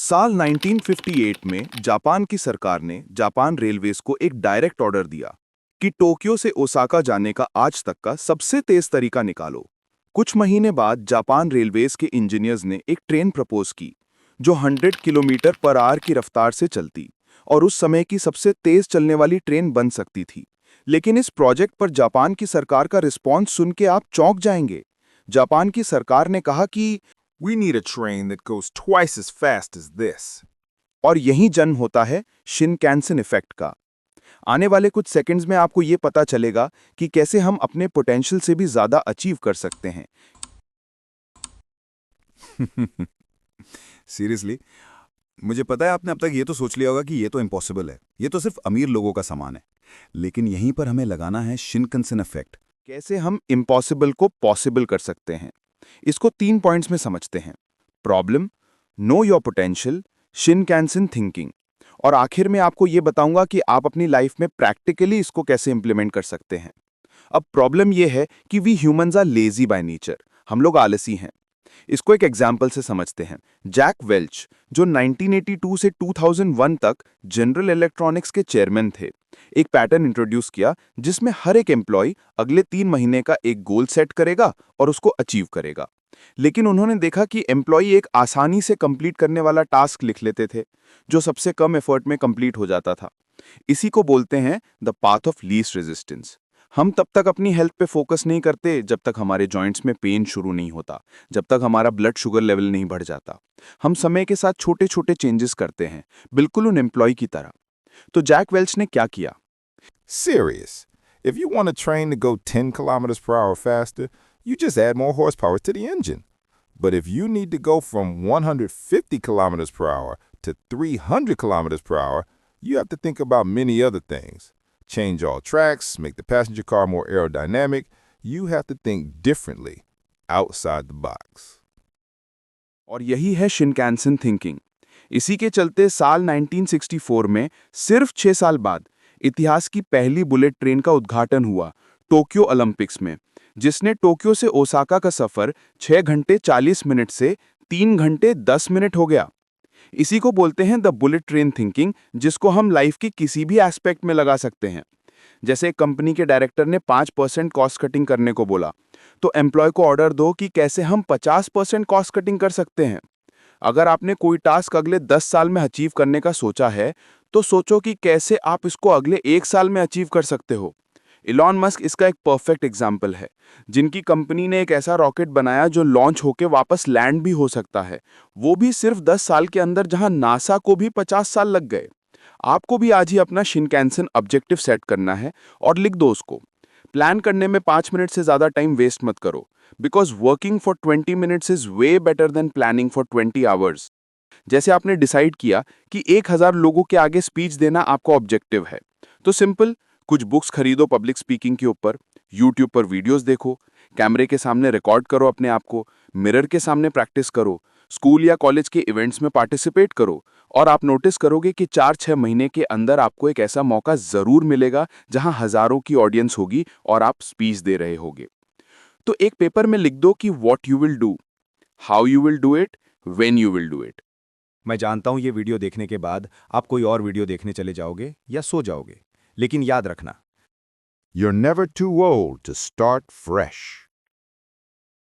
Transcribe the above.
साल 1958 में जापान की सरकार ने जापान रेलवेज को एक डायरेक्ट ऑर्डर दिया कि टोक्यो से ओसाका जाने का आज तक का सबसे तेज तरीका निकालो। कुछ महीने बाद जापान रेलवेज के इंजीनियर्स ने एक ट्रेन प्रपोज की जो 100 किलोमीटर पर आवर की रफ्तार से चलती और उस समय की सबसे तेज चलने वाली ट्रेन बन सकती थी। लेकिन इस प्रोजेक्ट पर जापान की सरकार का रिस्पॉन्स सुन के आप चौंक जाएंगे। जापान की सरकार ने कहा कि We need a train that goes twice as fast as this. और यही जन्म होता है शिनकैनसेन इफेक्ट का। आने वाले कुछ सेकंड्स में आपको ये पता चलेगा कि कैसे हम अपने पोटेंशियल से भी ज्यादा अचीव कर सकते हैं। सीरियसली, मुझे पता है आपने अब तक ये तो सोच लिया होगा कि ये तो इम्पॉसिबल है, ये तो सिर्फ अमीर लोगों का सामान है। लेकिन यहीं पर हमें लगाना है शिनकनसेन इफेक्ट। कैसे हम इम्पॉसिबल को पॉसिबल कर सकते हैं, इसको 3 पॉइंट्स में समझते हैं। Problem, know your potential, Shinkansen thinking. और आखिर में आपको ये बताऊंगा कि आप अपनी लाइफ में प्रैक्टिकली इसको कैसे इंप्लीमेंट कर सकते हैं। अब प्रॉब्लम ये है कि we humans are lazy by nature, हम लोग आलसी हैं। इसको एक एग्जाम्पल से समझते हैं। जैक वेल्च, जो 1982 से 2001 तक जनरल इलेक्ट्रॉनिक्स के चेयरमैन थे, एक पैटर्न इंट्रोड्यूस किया जिसमें हर एक एम्प्लॉय अगले 3 महीने का एक गोल सेट करेगा और उसको अचीव करेगा। लेकिन उन्होंने देखा कि एम्प्लॉय एक आसानी से कंप्लीट करने वाला टास्क लिख लेते थे जो सबसे कम एफर्ट में कंप्लीट हो जाता था। इसी को बोलते हैं the path of least resistance. हम तब तक अपनी हेल्थ पे फोकस नहीं करते जब तक हमारे जॉइंट्स में पेन शुरू नहीं होता, जब तक हमारा ब्लड शुगर लेवल नहीं बढ़ जाता। हम समय के साथ छोटे छोटे चेंजेस करते हैं, बिल्कुल उन एम्प्लॉय की तरह। तो जैक वेल्च ने क्या किया? Serious. If you want a train to go 10 kilometers per hour faster, you just add more horsepower to the engine. But if you need to go from 150 kilometers per hour to 300 kilometers per hour, you have to think about many other things. Change all tracks, make the passenger car more aerodynamic. You have to think differently, outside the box. और यही है शिनकैनसेन thinking. इसी के चलते साल 1964 में, सिर्फ 6 साल बाद, इतिहास की पहली बुलेट ट्रेन का उद्घाटन हुआ टोक्यो ओलंपिक्स में, जिसने टोक्यो से ओसाका का सफर 6 घंटे 40 मिनट से 3 घंटे 10 मिनट हो गया। इसी को बोलते हैं द बुलेट ट्रेन थिंकिंग, जिसको हम लाइफ की किसी भी एस्पेक्ट में लगा सकते हैं। जैसे एक कंपनी के डायरेक्टर ने 5% कॉस्ट कटिंग करने को बोला, तो एम्प्लॉय को ऑर्डर दो कि कैसे हम 50% कॉस्ट कटिंग कर सकते हैं। अगर आपने कोई टास्क अगले 10 साल में अचीव करने का सोचा है, तो सोचो कि कैसे आप इसको अगले 1 साल में अचीव कर सकते हो। इलॉन मस्क इसका एक परफेक्ट एग्जाम्पल है, जिनकी कंपनी ने एक ऐसा रॉकेट बनाया जो लॉन्च होकर वापस लैंड भी हो सकता है, वो भी सिर्फ 10 साल के अंदर, जहां नासा को भी 50 साल लग गए। आपको भी आज ही अपना शिनकैनसेन ऑब्जेक्टिव सेट करना है और लिख दो उसको। प्लान करने में 5 मिनट से ज्यादा टाइम वेस्ट मत करो, because working for 20 minutes is way better than planning for 20 hours. जैसे आपने डिसाइड किया कि 1000 लोगों के आगे स्पीच देना आपका ऑब्जेक्टिव है, तो सिंपल, कुछ बुक्स खरीदो पब्लिक स्पीकिंग के ऊपर, यूट्यूब पर वीडियोस देखो, कैमरे के सामने रिकॉर्ड करो अपने आप को, मिरर के सामने प्रैक्टिस करो, स्कूल या कॉलेज के इवेंट्स में पार्टिसिपेट करो, और आप नोटिस करोगे कि 4-6 महीने के अंदर आपको एक ऐसा मौका जरूर मिलेगा जहां हजारों की ऑडियंस होगी और आप स्पीच दे रहे होगे। तो एक पेपर में लिख दो कि what you will do, how you will do it, when you will do it. मैं जानता हूं ये वीडियो देखने के बाद आप कोई और वीडियो देखने चले जाओगे या सो जाओगे, लेकिन याद रखना, You're never too old to start fresh.